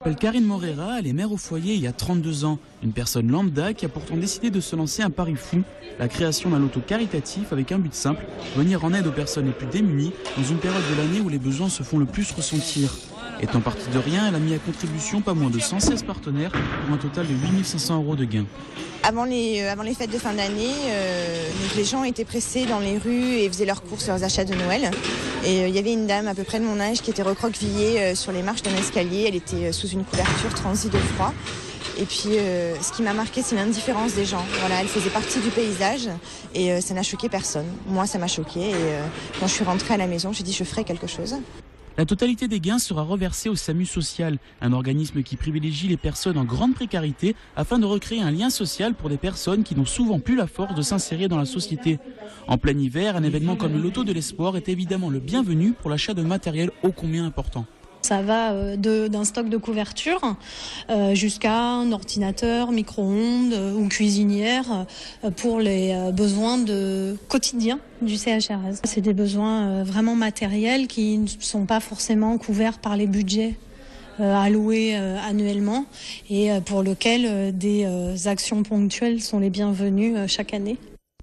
Je m'appelle Karine Morera, elle est mère au foyer il y a 32 ans. Une personne lambda qui a pourtant décidé de se lancer un pari fou, la création d'un loto caritatif avec un but simple, venir en aide aux personnes les plus démunies dans une période de l'année où les besoins se font le plus ressentir. Étant partie de rien, elle a mis à contribution pas moins de 116 partenaires pour un total de 8 500 € de gains. Avant les fêtes de fin d'année, les gens étaient pressés dans les rues et faisaient leurs courses, leurs achats de Noël. Et il y avait une dame à peu près de mon âge qui était recroquevillée sur les marches d'un escalier. Elle était sous une couverture transie de froid. Et puis ce qui m'a marqué, c'est l'indifférence des gens. Voilà, elle faisait partie du paysage et ça n'a choqué personne. Moi, ça m'a choqué et quand je suis rentrée à la maison, j'ai dit je ferai quelque chose. La totalité des gains sera reversée au SAMU Social, un organisme qui privilégie les personnes en grande précarité afin de recréer un lien social pour des personnes qui n'ont souvent plus la force de s'insérer dans la société. En plein hiver, un événement comme le Loto de l'Espoir est évidemment le bienvenu pour l'achat de matériel ô combien important. Ça va d'un stock de couverture jusqu'à un ordinateur, micro-ondes ou cuisinière pour les besoins quotidiens du CHRS. C'est des besoins vraiment matériels qui ne sont pas forcément couverts par les budgets alloués annuellement et pour lesquels des actions ponctuelles sont les bienvenues chaque année.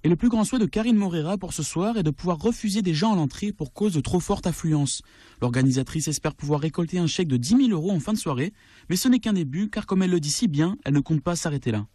Et le plus grand souhait de Karine Morera pour ce soir est de pouvoir refuser des gens à l'entrée pour cause de trop forte affluence. L'organisatrice espère pouvoir récolter un chèque de 10 000 € en fin de soirée, mais ce n'est qu'un début car comme elle le dit si bien, elle ne compte pas s'arrêter là.